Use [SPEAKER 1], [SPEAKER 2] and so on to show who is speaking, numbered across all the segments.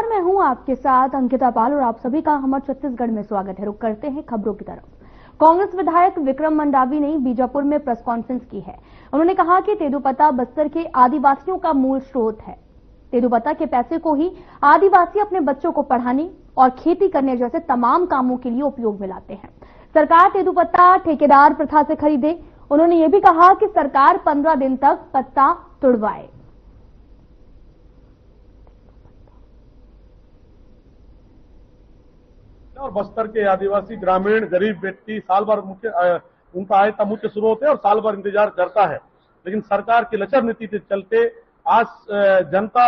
[SPEAKER 1] नमस्कार, मैं हूं आपके साथ अंकिता पाल और आप सभी का हमर छत्तीसगढ़ में स्वागत है। रुक करते हैं खबरों की तरफ। कांग्रेस विधायक विक्रम मंडावी ने बीजापुर में प्रेस कॉन्फ्रेंस की है। उन्होंने कहा कि तेंदूपत्ता बस्तर के आदिवासियों का मूल स्रोत है। तेंदूपत्ता के पैसे को ही आदिवासी अपने बच्चों को पढ़ाने और खेती करने जैसे तमाम कामों के लिए उपयोग में लाते हैं। सरकार तेंदूपत्ता ठेकेदार प्रथा से खरीदे। उन्होंने ये भी कहा कि सरकार 15 दिन तक पत्ता तुड़वाए।
[SPEAKER 2] और बस्तर के आदिवासी ग्रामीण गरीब व्यक्ति साल भर उनका आय का मुख्य स्रोत है और साल भर इंतजार करता है। लेकिन सरकार की लचर नीति के चलते आज जनता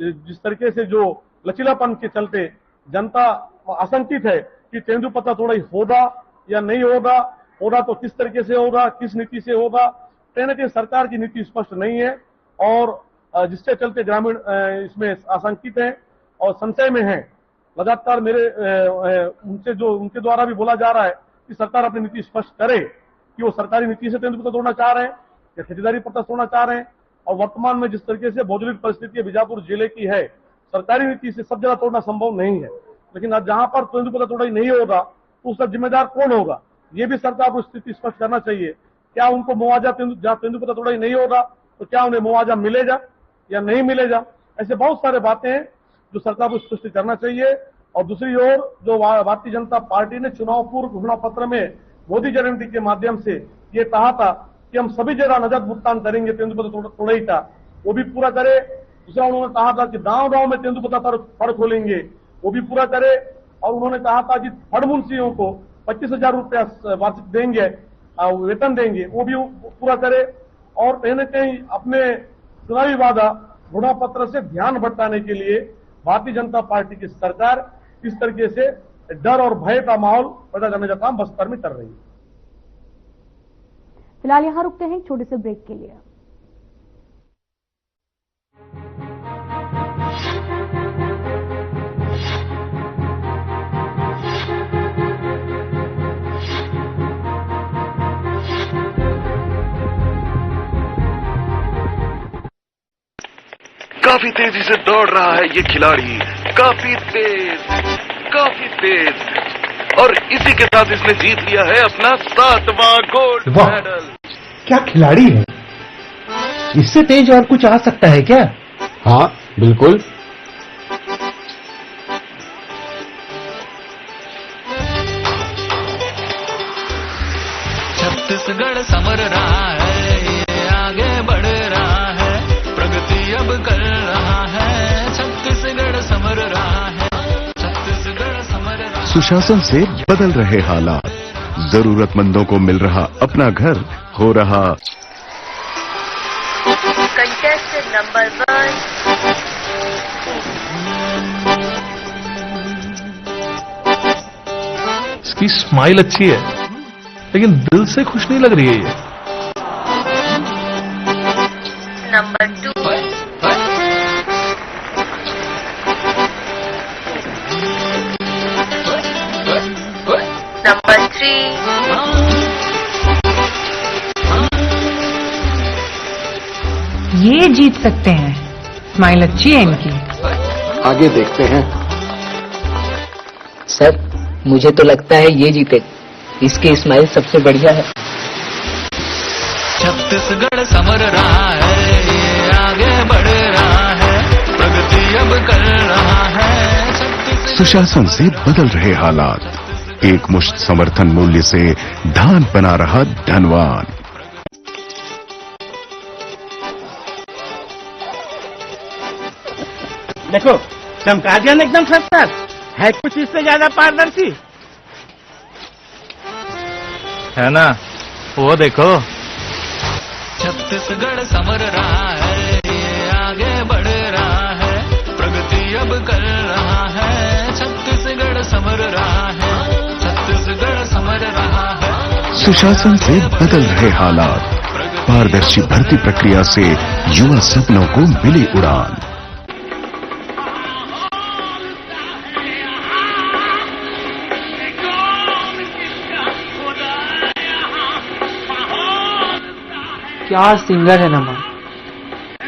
[SPEAKER 2] जिस तरीके से जो लचीलापन के चलते जनता आशंकित है कि तेंदूपत्ता थोड़ा होगा या नहीं होगा तो किस तरीके से होगा, किस नीति से होगा। कहीं ना कहीं सरकार की नीति स्पष्ट नहीं है और जिसके चलते ग्रामीण इसमें आशंकित है और संशय में है। लगातार उनके द्वारा भी बोला जा रहा है कि सरकार अपनी नीति स्पष्ट करे कि वो सरकारी नीति से तेंदूपत्ता तोड़ना चाह रहे हैं या ठेकेदारी पत्ता तोड़ना चाह रहे हैं। और वर्तमान में जिस तरीके से भौगोलिक परिस्थिति बीजापुर जिले की है, सरकारी नीति से सब जगह तोड़ना संभव नहीं है। लेकिन आज जहां पर तेंदूपत्ता तोड़ाई नहीं होगा तो उसका जिम्मेदार कौन होगा, ये भी सरकार को स्थिति स्पष्ट करना चाहिए। क्या उनको मुआवजा, जहां तेंदूपत्ता तोड़ाई नहीं होगा तो क्या उन्हें मुआवजा मिलेगा या नहीं मिलेगा। ऐसे बहुत सारे बातें हैं जो सरकार को स्पष्ट करना चाहिए। और दूसरी ओर जो भारतीय जनता पार्टी ने चुनाव पूर्व घोषणा पत्र में मोदी गारंटी के माध्यम से ये कहा था कि हम सभी जगह नकद भुगतान करेंगे तेंदूपत्ता तोड़ाई का, वो भी पूरा करे। दूसरा उन्होंने कहा था कि गांव-गांव में तेंदूपत्ता फड़ खोलेंगे, वो भी पूरा करे। और उन्होंने कहा था कि फड़ मुंशियों को 25,000 रुपया वार्षिक देंगे, वेतन देंगे, वो भी पूरा करे। और कहीं न कहीं अपने चुनावी वादा घोषणा पत्र से ध्यान भटकाने के लिए भारतीय जनता पार्टी की सरकार इस तरीके से डर और भय का माहौल पैदा करने का काम बस्तर में कर रही है।
[SPEAKER 1] फिलहाल यहां रुकते हैं छोटे से ब्रेक के लिए।
[SPEAKER 3] काफी तेजी से दौड़ रहा है ये खिलाड़ी, काफी तेज और इसी के साथ इसने जीत लिया है अपना 7वां गोल्ड मेडल।
[SPEAKER 4] क्या खिलाड़ी है, इससे तेज और कुछ आ सकता है क्या? हाँ बिल्कुल।
[SPEAKER 5] छत्तीसगढ़ समर रहा है, ये आगे बढ़ रहा है, प्रगति अब कर रहा है। छत्तीसगढ़ समर रहा है, छत्तीसगढ़ समर रहा है।
[SPEAKER 6] सुशासन से बदल रहे हालात, जरूरतमंदों को मिल रहा अपना घर, हो रहा
[SPEAKER 7] कंटेस्टेंट नंबर 1।
[SPEAKER 8] इसकी स्माइल अच्छी है लेकिन दिल से खुश नहीं लग रही है ये।
[SPEAKER 7] नंबर 2। नंबर 3।
[SPEAKER 9] ये जीत सकते हैं, स्माइल अच्छी है इनकी।
[SPEAKER 4] आगे देखते हैं।
[SPEAKER 10] सर मुझे तो लगता है ये जीते, इसकी स्माइल सबसे बढ़िया है।
[SPEAKER 5] छत्तीसगढ़ समर रहा है, ये आगे बढ़ रहा है, प्रगति अब कर रहा है।
[SPEAKER 6] सुशासन से बदल रहे हालात, एक मुश्त समर्थन मूल्य से धान बना रहा धनवान।
[SPEAKER 11] देखो चमका दिया एकदम सस्ता है, कुछ इससे ज्यादा पारदर्शी
[SPEAKER 8] है ना, वो देखो।
[SPEAKER 5] छत्तीसगढ़ समर रहा है, ये आगे बढ़ रहा है, प्रगति अब कर रहा है। छत्तीसगढ़ समर रहा है, छत्तीसगढ़ समर रहा है।
[SPEAKER 6] सुशासन से बदल रहे हालात, पारदर्शी भर्ती प्रक्रिया से युवा सपनों को मिली उड़ान।
[SPEAKER 12] क्या सिंगर है नमा,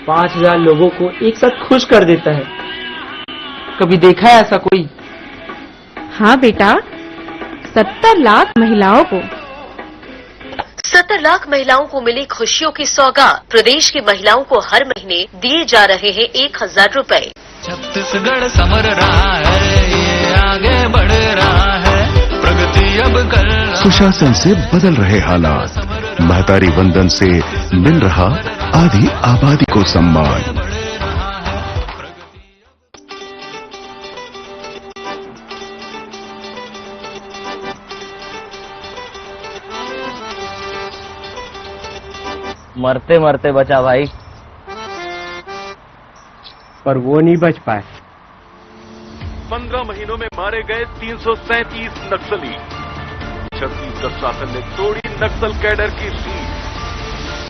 [SPEAKER 12] 5000 लोगों को एक साथ खुश कर देता है।
[SPEAKER 10] कभी देखा है ऐसा कोई?
[SPEAKER 9] हाँ बेटा, 70 लाख महिलाओं को
[SPEAKER 7] 70 लाख महिलाओं को मिली खुशियों की सौगात। प्रदेश की महिलाओं को हर महीने दिए जा रहे हैं 1000 रुपए।
[SPEAKER 5] छत्तीसगढ़ समर रहा है, ये आगे बढ़ रहा है, प्रगति अब कर रहा है।
[SPEAKER 6] सुशासन से बदल रहे हालात, महतारी वंदन से मिल रहा आधी आबादी को सम्मान।
[SPEAKER 10] मरते मरते बचा भाई,
[SPEAKER 11] पर वो नहीं बच पाए।
[SPEAKER 3] 15 महीनों में मारे गए 337 नक्सली। छत्तीसगढ़ शासन ने तोड़ी नक्सल कैडर की रीढ़।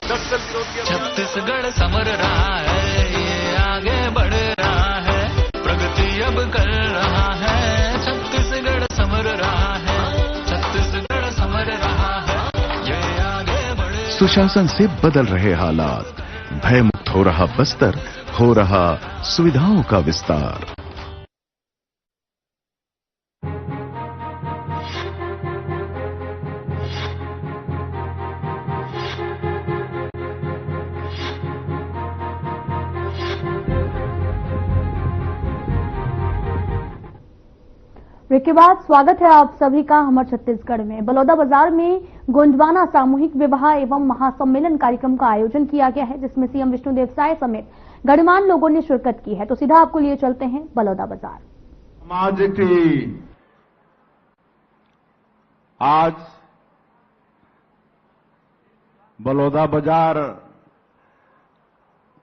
[SPEAKER 3] नक्सल विरोधी
[SPEAKER 5] छत्तीसगढ़ समर रहा है, ये आगे बढ़ रहा है, प्रगति अब कर रहा है। छत्तीसगढ़ समर रहा है, छत्तीसगढ़ समर रहा है, ये आगे बढ़।
[SPEAKER 6] सुशासन से बदल रहे हालात, भयमुक्त हो रहा बस्तर, हो रहा सुविधाओं का विस्तार।
[SPEAKER 1] ब्रेक के बाद स्वागत है आप सभी का हमर छत्तीसगढ़ में। बलौदा बाजार में गोंडवाना सामूहिक विवाह एवं महासम्मेलन कार्यक्रम का आयोजन किया गया है, जिसमें सीएम विष्णुदेव साय समेत गणमान्य लोगों ने शिरकत की है। तो सीधा आपको लिए चलते हैं बलौदा बाजार।
[SPEAKER 2] समाज की आज बलौदा बाजार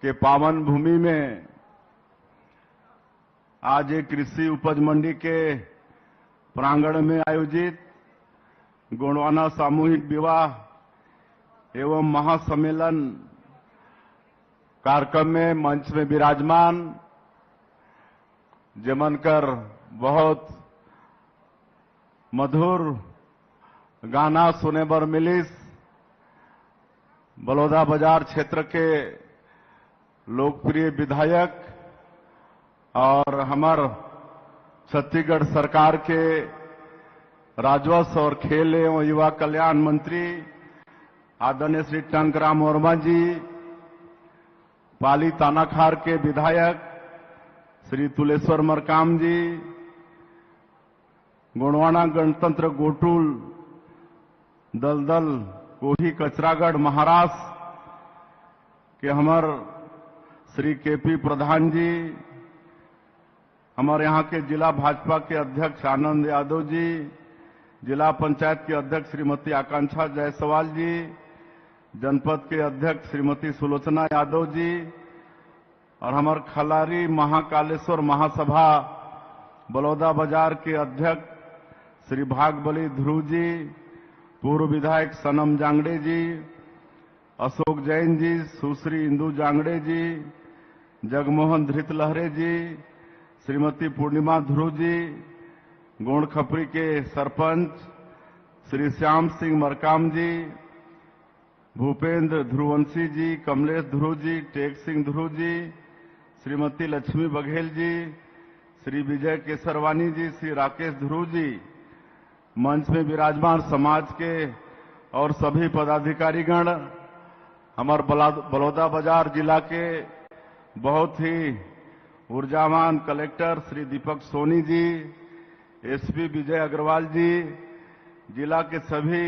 [SPEAKER 2] के पावन भूमि में आज एक कृषि उपज मंडी के प्रांगण में आयोजित गोंडवाना सामूहिक विवाह एवं महासम्मेलन कार्यक्रम में मंच में विराजमान जमनकर बहुत मधुर गाना सुने बर मिलिस। बलौदा बाजार क्षेत्र के लोकप्रिय विधायक और हमार छत्तीसगढ़ सरकार के राजस्व और खेल एवं युवा कल्याण मंत्री आदरणीय श्री टंकराम वर्मा जी, पाली तानाखार के विधायक श्री तुलेश्वर मरकाम जी, गोंडवाना गणतंत्र गोटुल दलदल कोही कचरागढ़ महाराष्ट्र के हमार श्री केपी प्रधान जी, हमारे यहाँ के जिला भाजपा के अध्यक्ष आनंद यादव जी, जिला पंचायत के अध्यक्ष श्रीमती आकांक्षा जायसवाल जी, जनपद के अध्यक्ष श्रीमती सुलोचना यादव जी और हमारे खलारी महाकालेश्वर महासभा बलौदा बाजार के अध्यक्ष श्री भागबली ध्रुव जी, पूर्व विधायक सनम जांगड़े जी, अशोक जैन जी, सुश्री इंदू जांगड़े जी, जगमोहन धृतलहरे जी, श्रीमती पूर्णिमा ध्रुव जी, गोंड खपरी के सरपंच श्री श्याम सिंह मरकाम जी, भूपेंद्र ध्रुवंशी जी, कमलेश ध्रुव जी, टेक सिंह ध्रुव जी, श्रीमती लक्ष्मी बघेल जी, श्री विजय केसरवानी जी, श्री राकेश ध्रुव जी, मंच में विराजमान समाज के और सभी पदाधिकारीगण, हमारे बलौदा बाजार जिला के बहुत ही ऊर्जावान कलेक्टर श्री दीपक सोनी जी, एसपी विजय अग्रवाल जी, जिला के सभी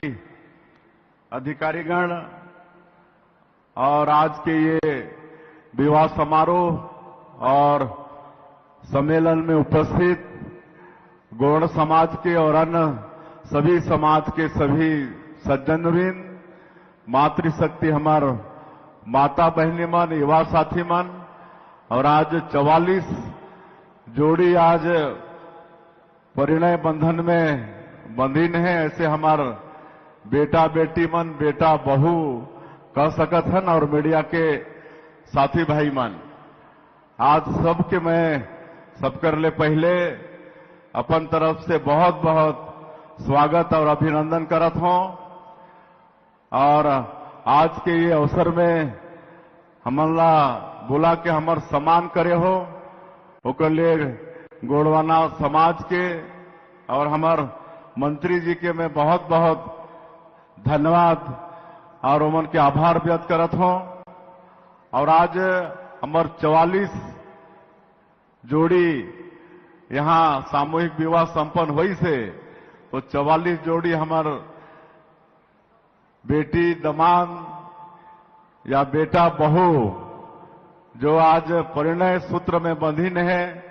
[SPEAKER 2] अधिकारीगण और आज के ये विवाह समारोह और सम्मेलन में उपस्थित गौड़ समाज के और अन्य सभी समाज के सभी सज्जनवृंद, मातृशक्ति हमार माता बहनी मन, युवा साथी मन, और आज 44 जोड़ी आज परिणय बंधन में बंधीन है। ऐसे हमार बेटा बेटी मन, बेटा बहू कह सकत हन और मीडिया के साथी भाई मन, आज सबके मैं सबकर ले पहले अपन तरफ से बहुत बहुत स्वागत और अभिनंदन करत हूं। और आज के ये अवसर में हमला बोला के हमर सम्मान करे हो, ओकर लिए
[SPEAKER 12] गोंडवाना समाज के और हमार मंत्री जी के मैं बहुत बहुत धन्यवाद और उमन के आभार व्यक्त करत हूं। और आज हमार 44 जोड़ी यहाँ सामूहिक विवाह संपन्न हुई से, तो 44 जोड़ी हमार बेटी दमाद या बेटा बहू जो आज परिणय सूत्र में बंधीन है,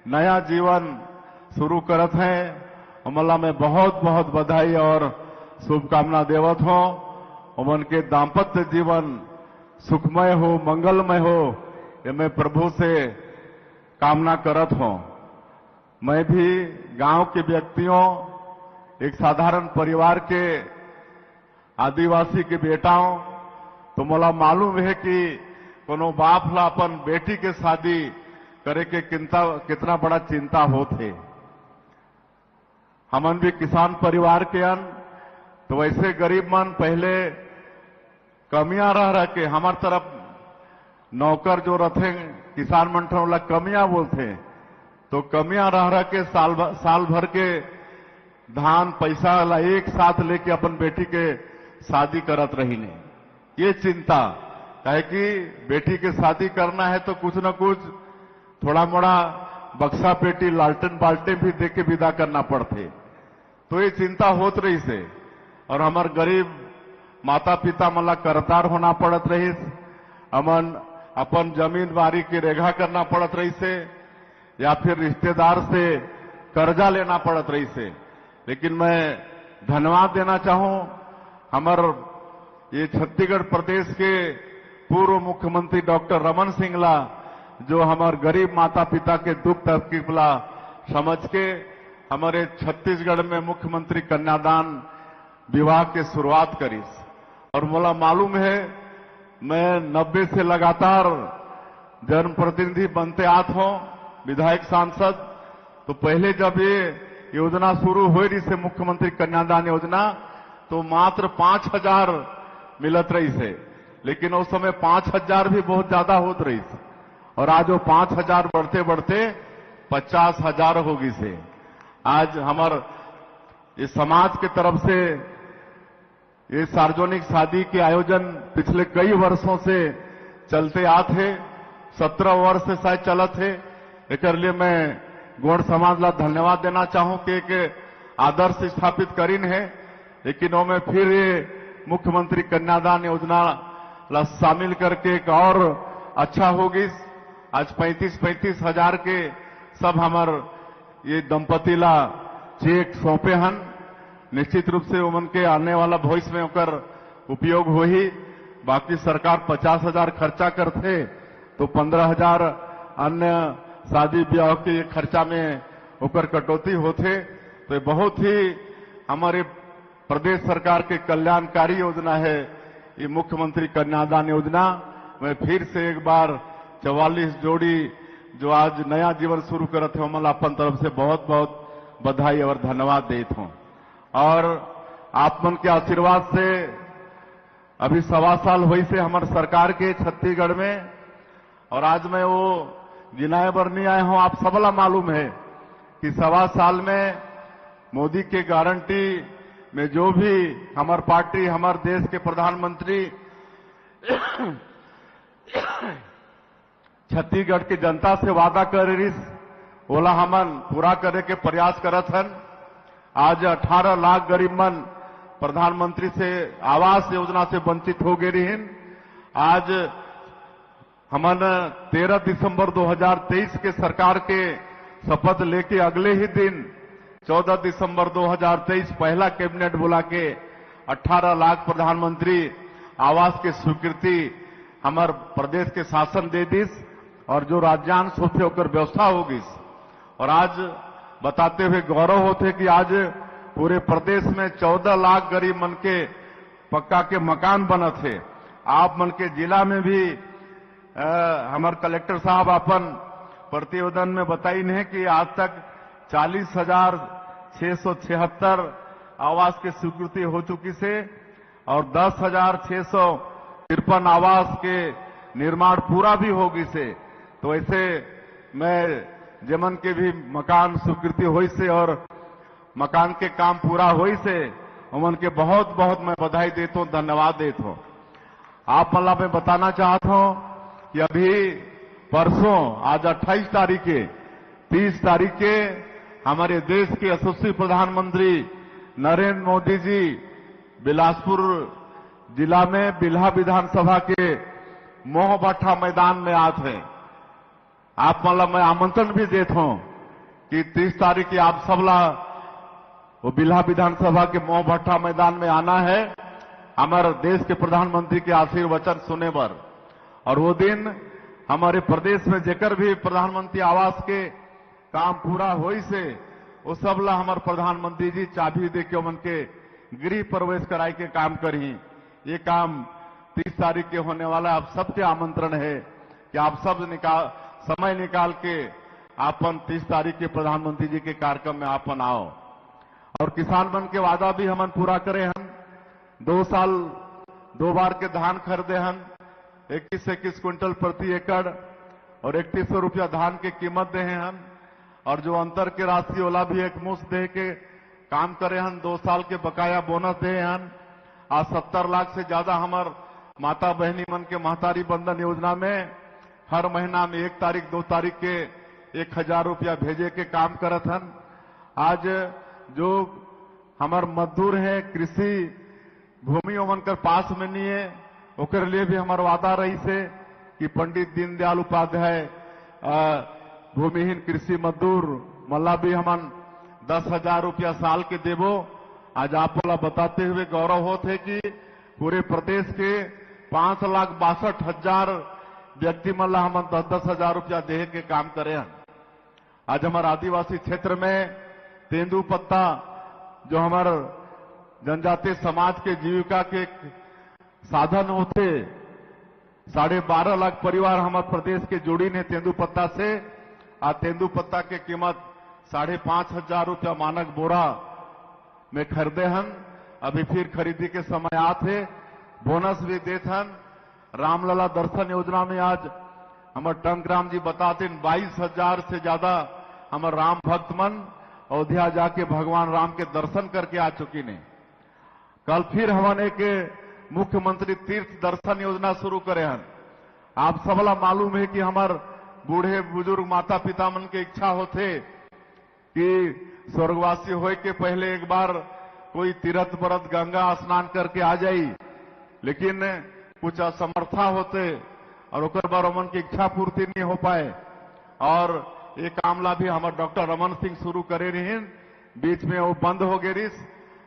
[SPEAKER 12] नया जीवन शुरू करत हैं, हमला में बहुत बहुत बधाई और शुभकामना देवत हूं। उमन के दाम्पत्य जीवन सुखमय हो, मंगलमय हो, ये मैं प्रभु से कामना करत हूं। मैं भी गांव के व्यक्तियों, एक साधारण परिवार के आदिवासी के बेटाओं, तो मोला मालूम है कि कोनो बाप ला अपन बेटी के शादी करे के कितना बड़ा चिंता होते। हमन भी किसान परिवार के अन, तो वैसे गरीब मन पहले कमियां रह के हमार तरफ नौकर जो रहते किसान मंठन वाला कमियां बोलते, तो कमियां रह के साल भर के धान पैसा ला एक साथ लेके अपन बेटी के शादी करत रही ने। ये चिंता है कि बेटी के शादी करना है तो कुछ न कुछ थोड़ा मोड़ा बक्सा पेटी लालटेन बाल्टे भी दे के विदा करना पड़ते, तो ये चिंता होत रही से। और हमार गरीब माता पिता मला करतार होना पड़त रही, अमन अपन जमीन बारी की रेखा करना पड़त रही से, या फिर रिश्तेदार से कर्जा लेना पड़त रही से। लेकिन मैं धन्यवाद देना चाहूं हमार ये छत्तीसगढ़ प्रदेश के पूर्व मुख्यमंत्री डॉक्टर रमन सिंह ला, जो हमार गरीब माता पिता के दुख तकलीफ ला समझ के हमारे छत्तीसगढ़ में मुख्यमंत्री कन्यादान विवाह की शुरुआत करी। और मोला मालूम है, मैं 90 से लगातार जनप्रतिनिधि बनते आत हूं, विधायक सांसद। तो पहले जब ये योजना शुरू हुई रही से मुख्यमंत्री कन्यादान योजना, तो मात्र 5,000 मिलत रही से, लेकिन उस समय 5,000 भी बहुत ज्यादा होत रही से, और आज वो 5,000 बढ़ते बढ़ते 50,000 होगी से। आज हमार इस समाज के तरफ से ये सार्वजनिक शादी के आयोजन पिछले कई वर्षों से चलते आते, 17 वर्ष से शायद चलत है। एक लिए मैं गोंड समाज ला धन्यवाद देना चाहूं कि एक आदर्श स्थापित करीन है। लेकिन वो में फिर ये मुख्यमंत्री कन्यादान योजना ला शामिल करके एक और अच्छा होगी। आज 35-35 हजार के सब हमार ये दंपति ला चेक सौंपे हन। निश्चित रूप से उमन के आने वाला भविष्य में होकर उपयोग हो ही। बाकी सरकार 50,000 खर्चा करते, तो 15,000 अन्य शादी ब्याह के खर्चा में होकर कटौती होते। तो ये बहुत ही हमारे प्रदेश सरकार के कल्याणकारी योजना है ये मुख्यमंत्री कन्यादान योजना। मैं फिर से एक बार 44 जोड़ी जो आज नया जीवन शुरू करते हैं, हम अपन तरफ से बहुत बहुत बधाई और धन्यवाद देता हूं। और आप मन के आशीर्वाद से अभी 1.25 साल हुई से हमारे सरकार के छत्तीसगढ़ में, और आज मैं वो गिनाए बर नहीं आया हूं। आप सबला मालूम है कि 1.25 साल में मोदी के गारंटी में जो भी हमार पार्टी, हमार देश के प्रधानमंत्री छत्तीसगढ़ की जनता से वादा कर रही, ओला हमन पूरा करे के प्रयास करत हन। आज 18 लाख गरीब मन प्रधानमंत्री से आवास योजना से वंचित हो गए रही। आज हमन 13 दिसंबर 2023 के सरकार के शपथ लेके अगले ही दिन 14 दिसंबर 2023 पहला कैबिनेट बुला के 18 लाख प्रधानमंत्री आवास की स्वीकृति हमार प्रदेश के शासन दे दिस, और जो राज्यांश होते होकर व्यवस्था होगी। और आज बताते हुए गौरव होते कि आज पूरे प्रदेश में 14 लाख गरीब मन के पक्का के मकान बने थे। आप मन के जिला में भी हमारे कलेक्टर साहब अपन प्रतिवेदन में बताई है कि आज तक 40,676 आवास की स्वीकृति हो चुकी से, और 10,653 आवास के निर्माण पूरा भी होगी से। तो ऐसे मैं जेमन के भी मकान स्वीकृति होई से और मकान के काम पूरा होई से उमन के बहुत बहुत मैं बधाई देता हूं, धन्यवाद देता हूं। आप मतलब मैं बताना चाहता हूं कि अभी परसों आज 28 तारीख के 30 तारीख के हमारे देश के यशस्वी प्रधानमंत्री नरेंद्र मोदी जी बिलासपुर जिला में बिल्हा विधानसभा के मोहभट्ठा मैदान में आते हैं। आप मतलब मैं आमंत्रण भी देता हूं कि 30 तारीख की आप सबला वो बिल्हा विधानसभा के मोहभट्ठा मैदान में आना है हमारे देश के प्रधानमंत्री के आशीर्वचन सुने पर। और वो दिन हमारे प्रदेश में जेकर भी प्रधानमंत्री आवास के काम पूरा होई से वो सबला हमारे प्रधानमंत्री जी चाबी दे के उमन के गृह प्रवेश कराई के काम करी। ये काम 30 तारीख के होने वाला आप सबके आमंत्रण है कि आप सब समय निकाल के आपन 30 तारीख के प्रधानमंत्री जी के कार्यक्रम में आपन आओ। और किसान बन के वादा भी हमन पूरा करे हन। 2 साल 2 बार के धान खरीदे हन 21 क्विंटल प्रति एकड़ और 3100 रुपया धान के कीमत दे हन। और जो अंतर के राशि वाला भी एक मुश्त दे के काम करे हन। 2 साल के बकाया बोनस दे हन। आज 70 लाख से ज्यादा हमार माता बहनी मन के महतारी बंधन योजना में हर महीना में 1 तारीख 2 तारीख के 1000 रुपया भेजे के काम करत हन। आज जो हमार मजदूर है कृषि भूमि ओमन कर पास में नहीं है ओकर लिए भी हमार वादा रही से कि पंडित दीनदयाल उपाध्याय भूमिहीन कृषि मजदूर मल्ला भी हमन 10,000 रुपया साल के देवो। आज आप वाला बताते हुए गौरव होते कि पूरे प्रदेश के 5,62,000 व्यक्ति मल्ला हमन 10,000 रुपया दे के काम करे हैं। आज हमारे आदिवासी क्षेत्र में तेंदुपत्ता जो हमारे जनजातीय समाज के जीविका के साधन होते 12.5 लाख परिवार हमारे प्रदेश के जुड़ी ने तेंदुपत्ता से। आज तेंदुपत्ता के कीमत 5,500 रुपया मानक बोरा में खरीदे हन। अभी फिर खरीदी के समय आते बोनस भी देते हन। रामलला दर्शन योजना में आज हमारे टंकराम जी बताते 22,000 से ज्यादा हमारे राम भक्त मन अयोध्या जाके भगवान राम के दर्शन करके आ चुकी ने। कल फिर हमने एक मुख्यमंत्री तीर्थ दर्शन योजना शुरू करे हन। आप सबला मालूम है कि हमारे बूढ़े बुजुर्ग माता पिता मन के इच्छा होते कि स्वर्गवासी होए के पहले एक बार कोई तीर्थ व्रत गंगा स्नान करके आ जाई, लेकिन कुछ असमर्था होते और ओकर बार उमन की इच्छा पूर्ति नहीं हो पाए। और ये कामला भी हमारे डॉक्टर रमन सिंह शुरू करे रही, बीच में वो बंद हो गई।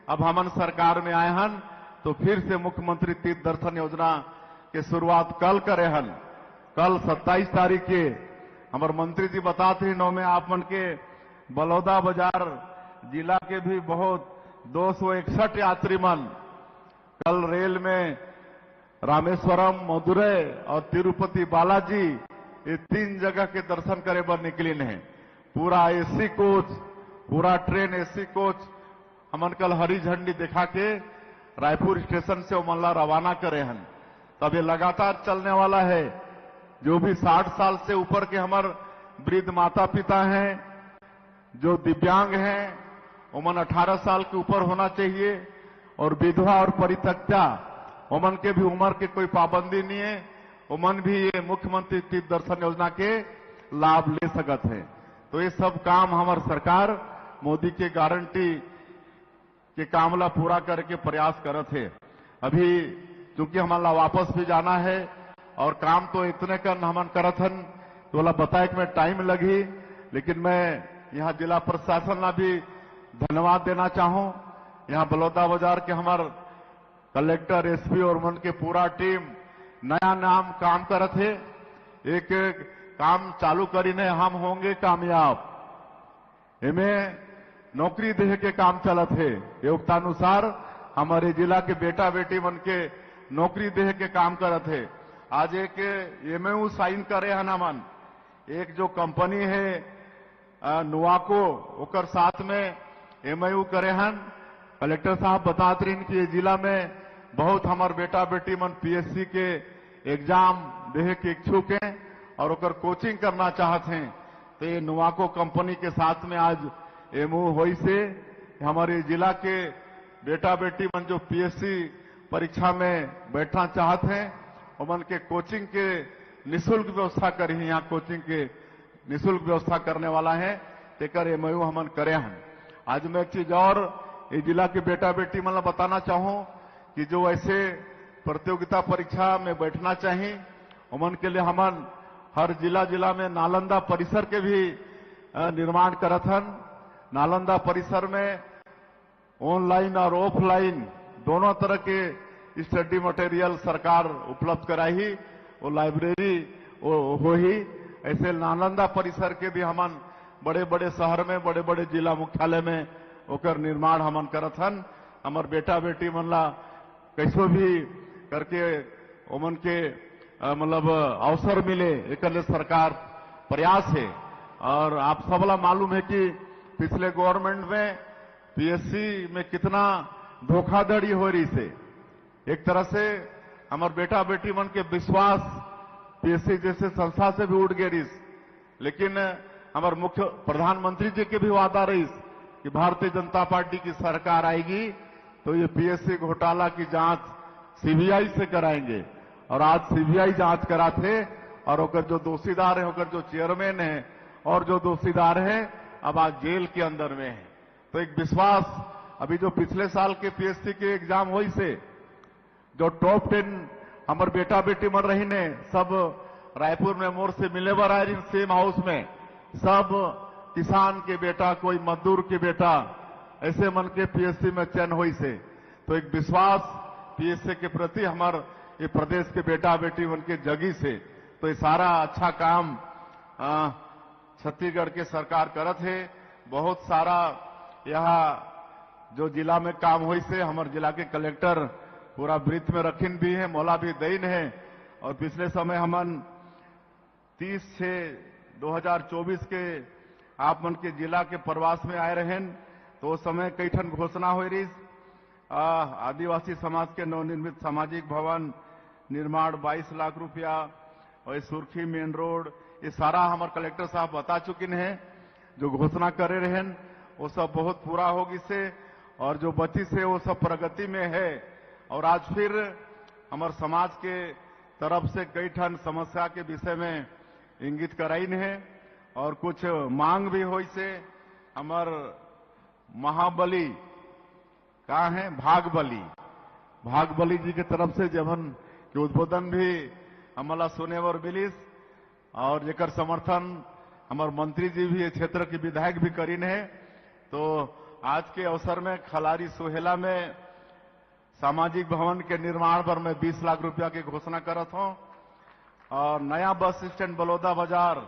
[SPEAKER 12] अब हमन सरकार में आए हन तो फिर से मुख्यमंत्री तीर्थ दर्शन योजना के शुरुआत कल करे हन। कल 27 तारीख के हमारे मंत्री जी बताते हैं 9 में आप मन के बलौदा बाजार जिला के भी बहुत 261 यात्री मन कल रेल में रामेश्वरम, मदुरै और तिरुपति बालाजी ये 3 जगह के दर्शन करे बर निकली हैं। पूरा एसी कोच, पूरा ट्रेन एसी कोच हमन कल हरी झंडी दिखा के रायपुर स्टेशन से उमल्ला रवाना करे हैं। तब ये लगातार चलने वाला है। जो भी 60 साल से ऊपर के हमारे वृद्ध माता पिता हैं, जो दिव्यांग हैं, उमन 18 साल के ऊपर होना चाहिए। और विधवा और परित्यक्ता उमन के भी उम्र के कोई पाबंदी नहीं है। उमन भी ये मुख्यमंत्री तीर्थ दर्शन योजना के लाभ ले सकते हैं। तो ये सब काम हमारी सरकार मोदी के गारंटी के कामला पूरा करके प्रयास करते हैं। अभी चूंकि हमारा वापस भी जाना है और काम तो इतने कर हमन करत हन तो वाला बताए कि मैं टाइम लगी, लेकिन मैं यहाँ जिला प्रशासन ला भी धन्यवाद देना चाहूं। यहाँ बलौदा बाजार के हमारे कलेक्टर, एसपी और मन के पूरा टीम नया नाम काम करत है। एक काम चालू करीने हम होंगे कामयाब। इनमें नौकरी दे के काम चलत है। योग्यतानुसार हमारे जिला के बेटा बेटी मन के नौकरी दे के काम करत है। आज एक एमओयू साइन करे हन हमन। एक जो कंपनी है नुवाको ओकर साथ में एमओयू करे हन। कलेक्टर साहब बताते रही कि जिला में बहुत हमारे बेटा बेटी मन पीएससी के एग्जाम देहे के इच्छुक हैं और ओकर कोचिंग करना चाहते हैं। तो ये नोवाको कंपनी के साथ में आज एमओ हुई से हमारे जिला के बेटा बेटी मन जो पीएससी परीक्षा में बैठना चाहते हैं उमन के कोचिंग के निःशुल्क व्यवस्था करी है। यहाँ कोचिंग के निःशुल्क व्यवस्था करने वाला है तेकर एमओ हमन करे हैं। आज मैं एक चीज और ये जिला के बेटा बेटी मन बताना चाहूं कि जो ऐसे प्रतियोगिता परीक्षा में बैठना चाहिए उमन के लिए हमन हर जिला में नालंदा परिसर के भी निर्माण करत हन। नालंदा परिसर में ऑनलाइन और ऑफलाइन दोनों तरह के स्टडी मटेरियल सरकार उपलब्ध कराई। वो लाइब्रेरी हो ही ऐसे नालंदा परिसर के भी हमन बड़े बड़े शहर में बड़े बड़े जिला मुख्यालय में ओकर निर्माण हमन करत हन। हमार बेटा बेटी मन ला कैसो भी करके ओमन के मतलब अवसर मिले एक सरकार प्रयास है। और आप सबला मालूम है कि पिछले गवर्नमेंट में पीएससी में कितना धोखाधड़ी हो रही से। एक तरह से हमारे बेटा बेटी मन के विश्वास पीएससी जैसे संस्था से भी उठ गई। लेकिन हमारे मुख्य प्रधानमंत्री जी के भी वादा रही कि भारतीय जनता पार्टी की सरकार आएगी तो ये पीएससी घोटाला की जांच सीबीआई से कराएंगे। और आज सीबीआई जांच कराते और ओकर जो दोषीदार है ओकर जो चेयरमैन है और जो दोषीदार है अब आज जेल के अंदर में है। तो एक विश्वास अभी जो पिछले साल के पीएससी के एग्जाम हुई से जो टॉप 10 हमारे बेटा बेटी मन रही ने सब रायपुर में मोर से मिले बर आए सेम हाउस में सब किसान के बेटा कोई मजदूर के बेटा ऐसे मन के पीएससी में चयन हुई से। तो एक विश्वास पीएससी के प्रति हमारे ये प्रदेश के बेटा बेटी मन के जगी से। तो ये सारा अच्छा काम छत्तीसगढ़ के सरकार करत है। बहुत सारा यहाँ जो जिला में काम हुई से हमारे जिला के कलेक्टर पूरा वृत्त में रखिन भी है मोला भी दईन है। और पिछले समय हमन 30/6/2024 के आप मन के जिला के प्रवास में आए रहें तो उस समय कई ठन घोषणा हुई रही। आदिवासी समाज के नवनिर्मित सामाजिक भवन निर्माण 22 लाख रुपया और सुर्खी मेन रोड ये सारा हमारे कलेक्टर साहब बता चुके हैं। जो घोषणा करे रहे वो सब बहुत पूरा होगी से और जो बची से वो सब प्रगति में है। और आज फिर हमारे समाज के तरफ से कई ठन समस्या के विषय में इंगित कराई है और कुछ मांग भी हुई से। हमार महाबली कहाँ है भागबली जी की तरफ से जबन के उद्बोधन भी हमला सुने और मिलिस और जेकर समर्थन हमारे मंत्री जी भी क्षेत्र के विधायक भी करीन है। तो आज के अवसर में खलारी सोहेला में सामाजिक भवन के निर्माण पर मैं 20 लाख रुपया की घोषणा करत हूं। और नया बस स्टैंड बलौदा बाजार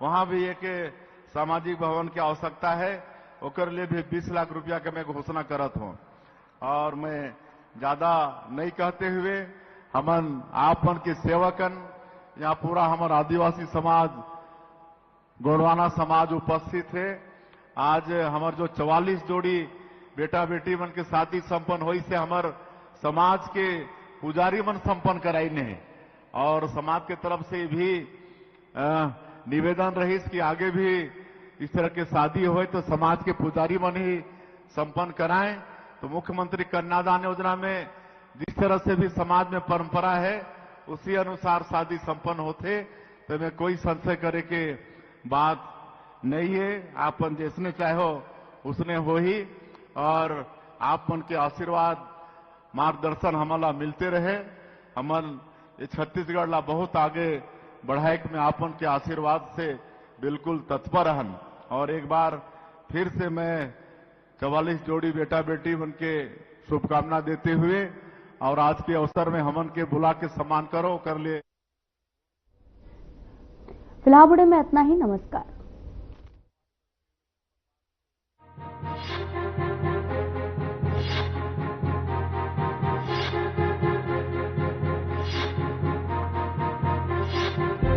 [SPEAKER 12] वहां भी एक सामाजिक भवन की आवश्यकता है ओकर लिए भी 20 लाख रुपया के मैं घोषणा करत हूं। और मैं ज्यादा नहीं कहते हुए हमन आप मन के सेवकन यहाँ पूरा हमारा आदिवासी समाज गोंडवाना समाज उपस्थित है। आज हमार जो 44 जोड़ी बेटा बेटी मन के शादी संपन्न हुई से हमार समाज के पुजारी मन संपन्न कराई ने। और समाज के तरफ से भी निवेदन रही कि आगे भी इस तरह के शादी हो तो समाज के पुजारी मन ही संपन्न कराएं। तो मुख्यमंत्री कन्यादान योजना में जिस तरह से भी समाज में परंपरा है उसी अनुसार शादी संपन्न होते तो मैं कोई संशय करे के बात नहीं है। आपन जिसने चाहो उसने हो ही और आप मन के आशीर्वाद मार्गदर्शन हमारा मिलते रहे। हमन ये छत्तीसगढ़ ला बहुत आगे बढ़ाए में आपन के आशीर्वाद से बिल्कुल तत्पर हन। और एक बार फिर से मैं 44 जोड़ी बेटा बेटी मन के शुभकामना देते हुए और आज के अवसर में हमन के बुला के सम्मान करो कर लिए
[SPEAKER 1] फिलहाल बुढ़े में इतना ही। नमस्कार।